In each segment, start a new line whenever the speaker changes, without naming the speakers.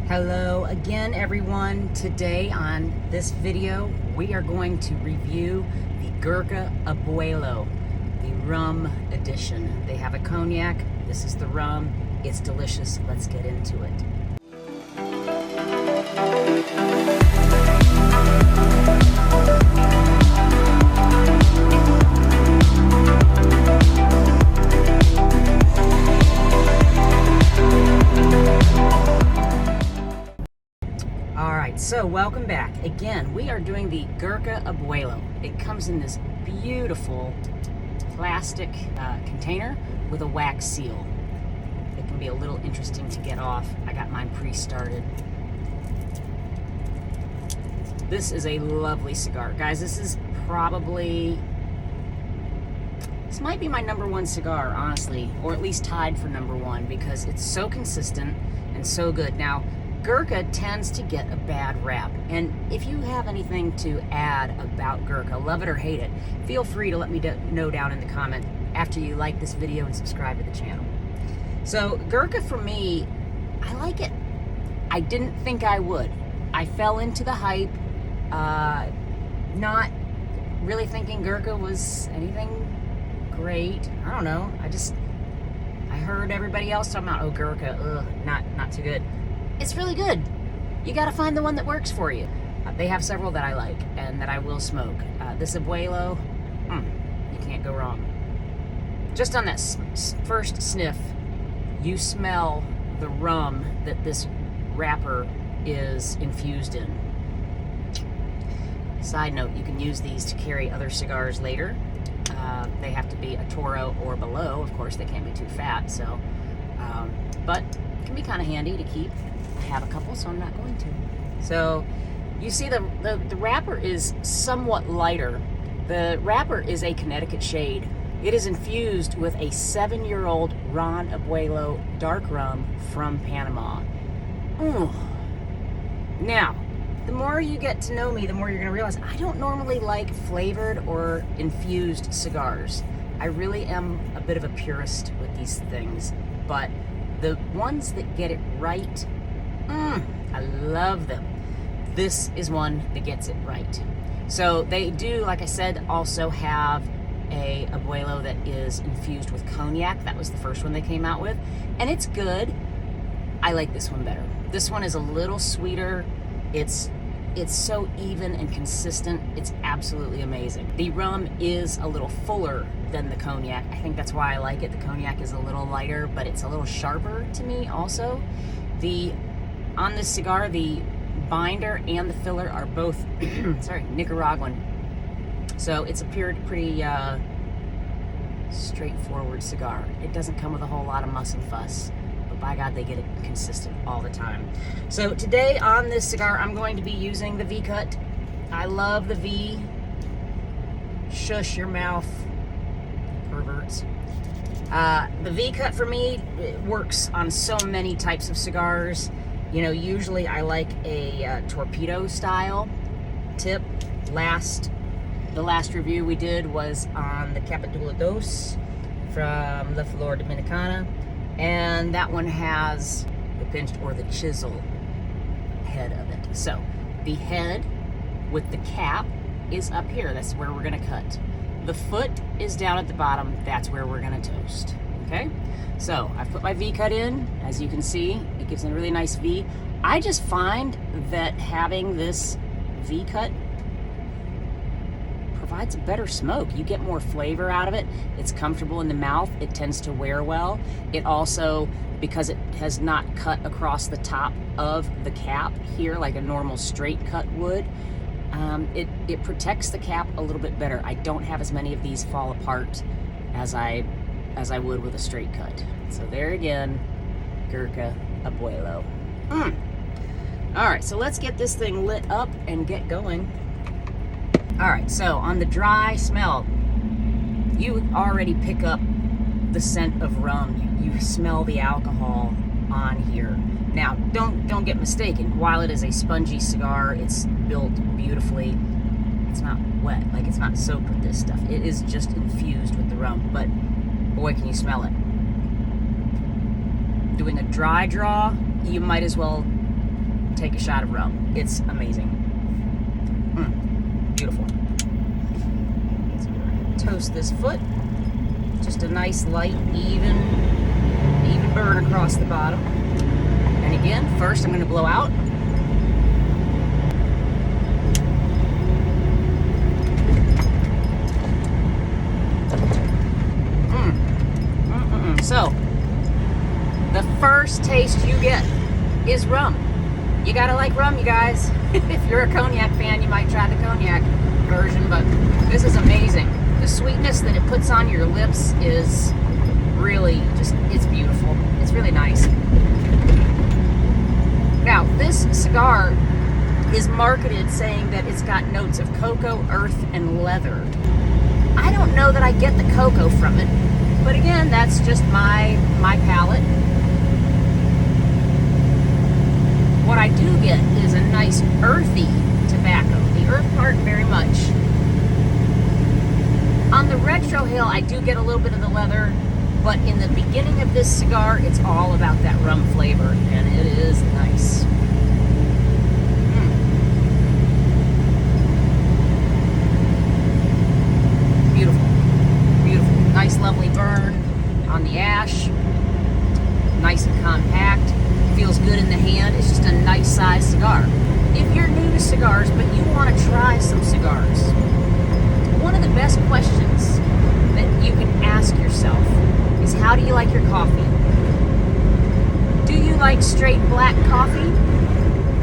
Hello again, everyone. Today on this video, we are going to review the Gurkha Abuelo, the rum edition. They have a cognac. This is the rum. It's delicious. Let's get into it. So welcome back. Again, we are doing the Gurkha Abuelo. It comes in this beautiful plastic container with a wax seal. It can be a little interesting to get off. I got mine pre-started. This is a lovely cigar. Guys, this might be my #1 cigar, honestly, or at least tied for #1 because it's so consistent and so good. Now, Gurkha tends to get a bad rap, and if you have anything to add about Gurkha, love it or hate it, feel free to let me know down in the comment after you like this video and subscribe to the channel. So Gurkha, for me, I like it. I didn't think I would. I fell into the hype, not really thinking Gurkha was anything great. I don't know. I heard everybody else talking about, oh, Gurkha, not too good. It's really good. You gotta find the one that works for you. They have several that I like and that I will smoke. This Abuelo, you can't go wrong. Just on that first sniff, you smell the rum that this wrapper is infused in. Side note, you can use these to carry other cigars later. They have to be a Toro or below. Of course, they can't be too fat, so, but it can be kind of handy to keep. I have a couple, so I'm not going to. So you see the wrapper is somewhat lighter. The wrapper is a Connecticut shade. It is infused with a 7-year-old Ron Abuelo dark rum from Panama. Now, the more you get to know me, the more you're going to realize I don't normally like flavored or infused cigars. I really am a bit of a purist with these things, but the ones that get it right, I love them. This is one that gets it right. So they do, like I said, also have a Abuelo that is infused with cognac. That was the first one they came out with, and it's good. I like this one better. This one is a little sweeter. It's so even and consistent. It's absolutely amazing. The rum is a little fuller than the cognac. I think that's why I like it. The cognac is a little lighter, but it's a little sharper to me also. On this cigar, the binder and the filler are both, Nicaraguan. So it's a pretty straightforward cigar. It doesn't come with a whole lot of muss and fuss, but by God, they get it consistent all the time. So today on this cigar, I'm going to be using the V-cut. I love the V. Shush your mouth, perverts. The V-cut for me, it works on so many types of cigars. You know, usually I like a torpedo style tip. The last review we did was on the Capitula Dos from La Flor Dominicana, and that one has the pinched or the chisel head of it. So the head with the cap is up here. That's where we're gonna cut. The foot is down at the bottom. That's where we're gonna toast. Okay, so I've put my V-cut in. As you can see, it gives a really nice V. I just find that having this V-cut provides a better smoke. You get more flavor out of it. It's comfortable in the mouth. It tends to wear well. It also, because it has not cut across the top of the cap here like a normal straight cut would, it protects the cap a little bit better. I don't have as many of these fall apart as I would with a straight cut. So there again, Gurkha Abuelo. All right, so let's get this thing lit up and get going. All right, so on the dry smell, you already pick up the scent of rum. You smell the alcohol on here. Now, don't get mistaken. While it is a spongy cigar, it's built beautifully. It's not wet, like it's not soaked with this stuff. It is just infused with the rum, but boy, can you smell it. Doing a dry draw, you might as well take a shot of rum. It's amazing. Beautiful. So we're gonna toast this foot. Just a nice light, even burn across the bottom. And again, first I'm going to blow out. So, the first taste you get is rum. You gotta like rum, you guys. If you're a cognac fan, you might try the cognac version, but this is amazing. The sweetness that it puts on your lips is really just, it's beautiful. It's really nice. Now, this cigar is marketed saying that it's got notes of cocoa, earth, and leather. I don't know that I get the cocoa from it, but again, that's just my palate. What I do get is a nice earthy tobacco. The earth part very much. On the retrohale, I do get a little bit of the leather, but in the beginning of this cigar, it's all about that rum flavor, and it is nice. Beautiful. Beautiful. Nice, lovely burn on the ash. Nice and compact. Feels good in the hand. It's just a nice size cigar. If you're new to cigars, but you want to try some cigars, one of the best questions that you can ask yourself is, how do you like your coffee? Do you like straight black coffee?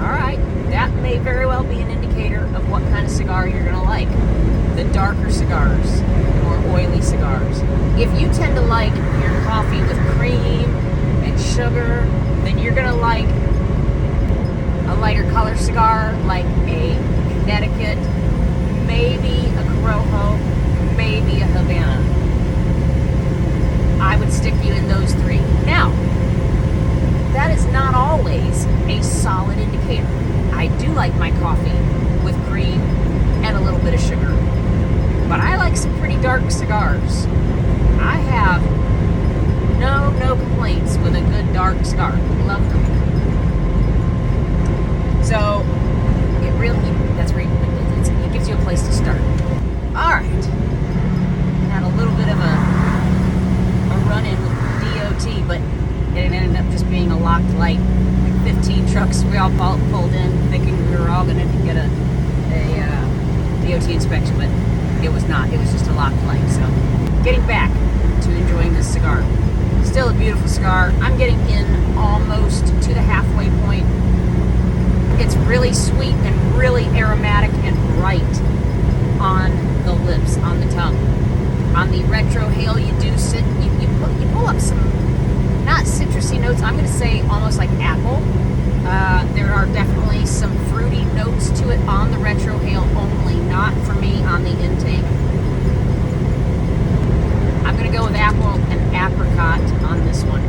All right, that may very well be an indicator of what kind of cigar you're going to like. The darker cigars, more oily cigars. If you tend to like your coffee with cream and sugar, then you're going to like a lighter color cigar like a Connecticut, maybe a Corojo, maybe a Havana. I would stick you in those three. Now, that is not always a solid indicator. I do like my coffee with cream and a little bit of sugar, but I like some pretty dark cigars. I have no complaints with a good dark cigar. Love them. So, it really, that's great. It gives you a place to start. All right. Had a little bit of a run-in with DOT, but it ended up just being a locked light. Like 15 trucks, we all pulled in thinking we were all going to get a DOT inspection, but it was not. It was just a locked light. So, getting back to enjoying this cigar. Still a beautiful cigar. I'm getting in almost to the halfway point. It's really sweet and really aromatic and bright on the lips, on the tongue. On the retrohale, you do you pull up some, not citrusy notes, I'm going to say almost like apple. There are definitely some fruity notes to it on the retrohale only, not for me on the intake. I'm going to go with apple and apricot on this one.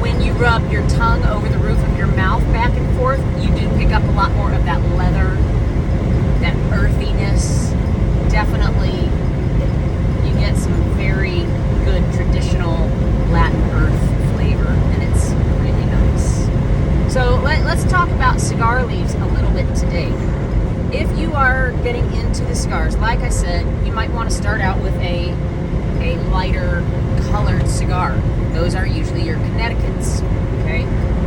When you rub your tongue over the roof of your mouth back and forth, you do pick up a lot more of that leather, that earthiness. Definitely, you get some very good traditional Latin earth flavor, and it's really nice. So let's talk about cigar leaves a little bit today. If you are getting into the cigars, like I said, you might want to start out with a lighter colored cigar. Those are usually your Connecticut's, okay?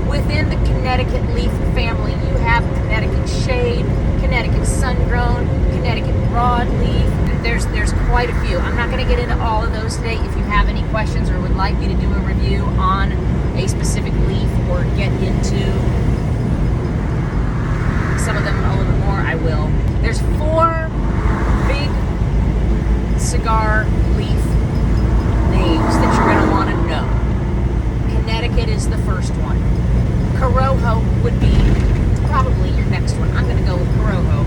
Within the Connecticut leaf family, you have Connecticut shade, Connecticut sun-grown, Connecticut broadleaf. There's quite a few. I'm not going to get into all of those today. If you have any questions or would like me to do a review on a specific leaf or get into some of them a little bit more, I will. There's 4 big cigar leaf names that you're going to want to know. Connecticut is the first one. Corojo would be probably your next one. I'm going to go with Corojo.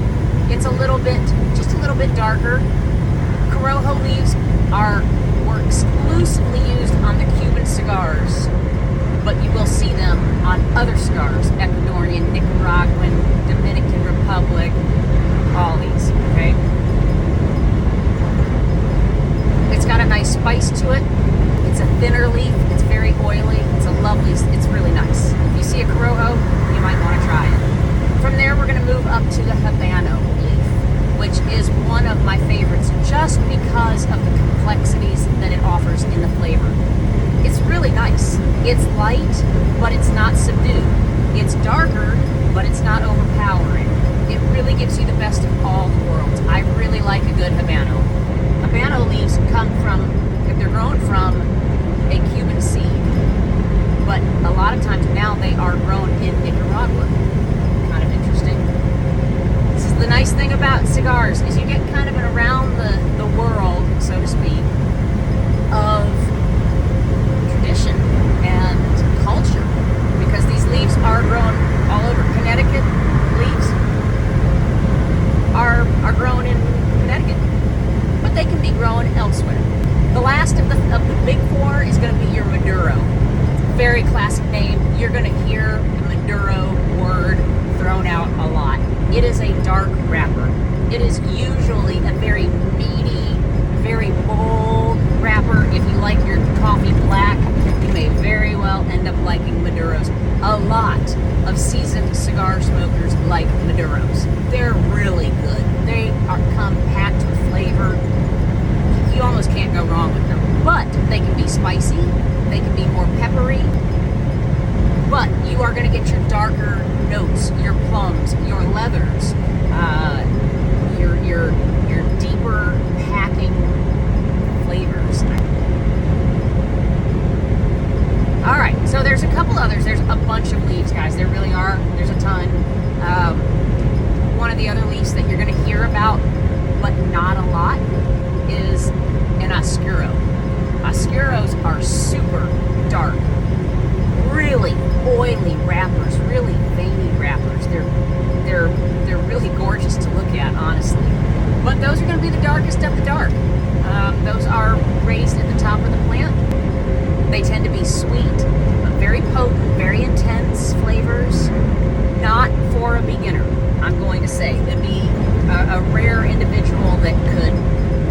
It's just a little bit darker. Corojo leaves were exclusively used on the Cuban cigars, but you will see them on other cigars, Ecuadorian, Nicaraguan, Dominican Republic, all these, okay? It's got a nice spice to it. It's a thinner leaf. It's very oily. It's really nice. just because of the complexities that it offers in the flavor. It's really nice. It's light, but it's not subdued. It's darker, but it's not overpowering. It really gives you the best of all the worlds. I really like a good Habano. Habano leaves come from, they're grown from a Cuban seed, but a lot of times now they are grown in Nicaragua. Kind of interesting. This is the nice thing about cigars, is you get kind of an around the world, so to speak, of tradition and culture, because these leaves are grown all over. Connecticut leaves are grown in Connecticut, but they can be grown elsewhere. The last of the big four is going to be your Maduro. Very classic name. You're going to hear the Maduro word thrown out a lot. It is a dark wrapper. It is usually a very meaty, very bold wrapper. If you like your coffee black, you may very well end up liking Maduros. A lot of seasoned cigar smokers like Maduros. They're really good. They are compact with flavor. You almost can't go wrong with them. But they can be spicy. They can be more peppery. But you are going to get your darker notes, your plums, your leathers, your deeper packing flavors. All right, so there's a couple others. There's a bunch of leaves, guys. There really are. There's a ton. One of the other leaves that you're going to hear about, but not a lot, is an oscuro. Oscuros are super dark, really oily wrappers, really veiny wrappers. They're really gorgeous to look at, honestly. But those are going to be the darkest of the dark. Those are raised at the top of the plant. They tend to be sweet, but very potent, very intense flavors. Not for a beginner, I'm going to say. It'd be a rare individual that could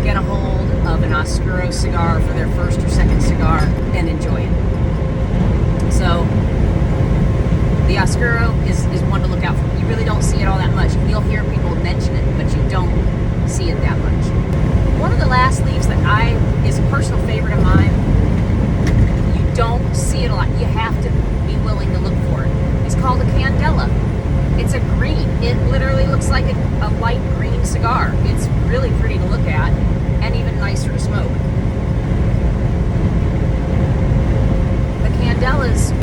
get a hold of an Oscuro cigar for their first or second cigar and enjoy it. So the Oscuro is one to look out for. You really don't see it all that much. You'll hear people mention it, but you don't see it that much. One of the last leaves that is a personal favorite of mine, you don't see it a lot. You have to be willing to look for it. It's called a candela. It's a green. It literally looks like a light green cigar. It's really pretty to look at and even nicer to smoke. The candelas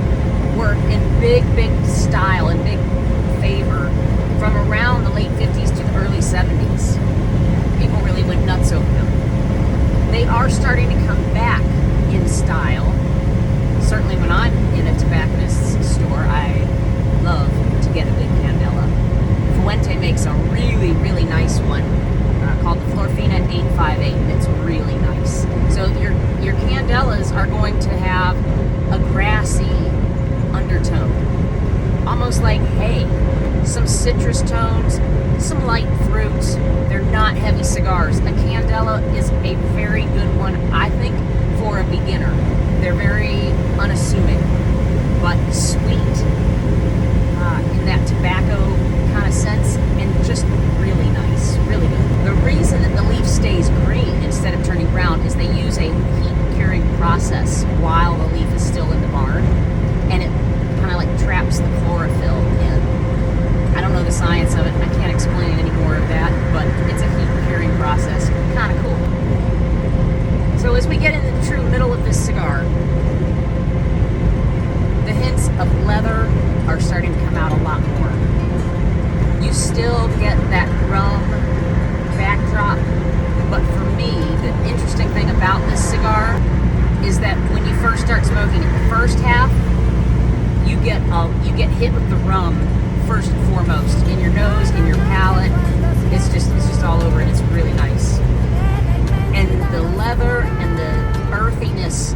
were in big style and big favor from around the late 50s to the early 70s. People really went nuts over them. They are starting to come back in style. Certainly when I'm in a tobacconist's store, I love to get a good candela. Fuente makes a really nice one called the Florfina 858. It's really nice. So your candelas are going to have a grassy undertone, almost like hay, some citrus tones, some light fruits. They're not heavy cigars. A candela is a very good one, I think, for a beginner. They're very unassuming, but sweet in that tobacco kind of sense, and just really nice, really good. The reason that the leaf stays green instead of turning brown is they use a heat curing process while the leaf is still in the barn, and it kind of like traps the chlorophyll in. I don't know the science of it. I can't explain any more of that, but it's a heat curing process. Kind of cool. So as we get into the true middle of this cigar, the hints of leather are starting to come out a lot more. You still get that rum backdrop, but for me, the interesting thing about this cigar is that when you first start smoking it, the first half, you get hit with the rum first and foremost in your nose, in your palate. It's just all over, and it's really nice. And the leather and the earthiness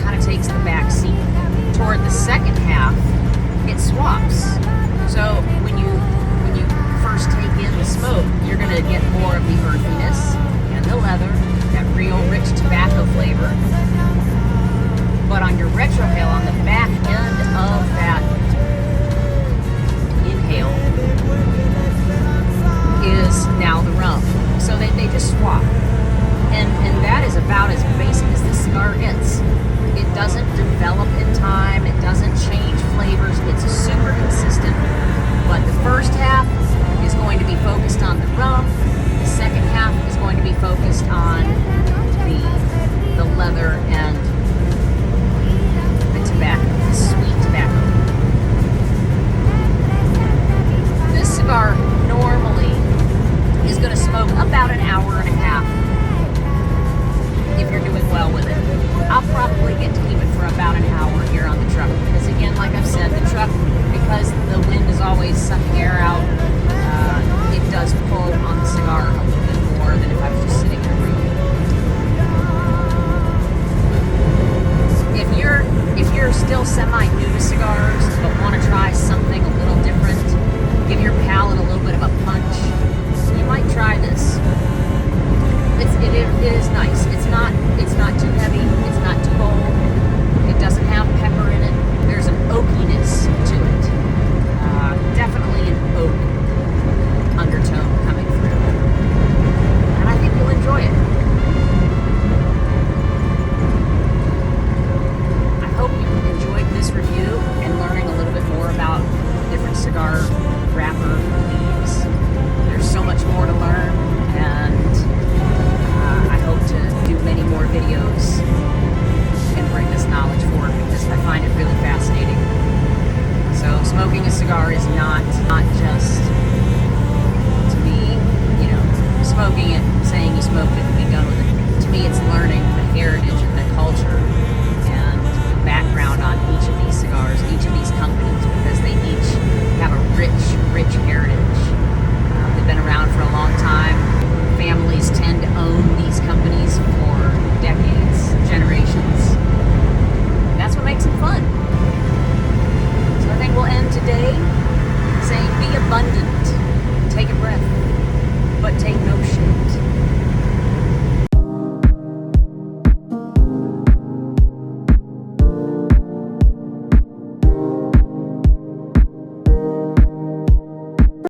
kind of takes the back seat. Toward the second half, it swaps. So when you first take in the smoke, you're going to get more of the earthiness and the leather, that real rich tobacco flavor. But on your retrohale, on the back end of that inhale, is now the rum. So they just swap. cigar wrapper leaves. There's so much more to learn, and I hope to do many more videos and bring this knowledge forward because I find it really fascinating. So smoking a cigar is not just, to me, smoking it, saying you smoked it and be done with it. To me, it's learning the heritage and the culture and the background on each of these cigars, each of these companies, because they each have a rich heritage. They've been around for a long time. Families tend to own these companies for decades, generations. That's what makes them fun. So I think we'll end today saying be abundant.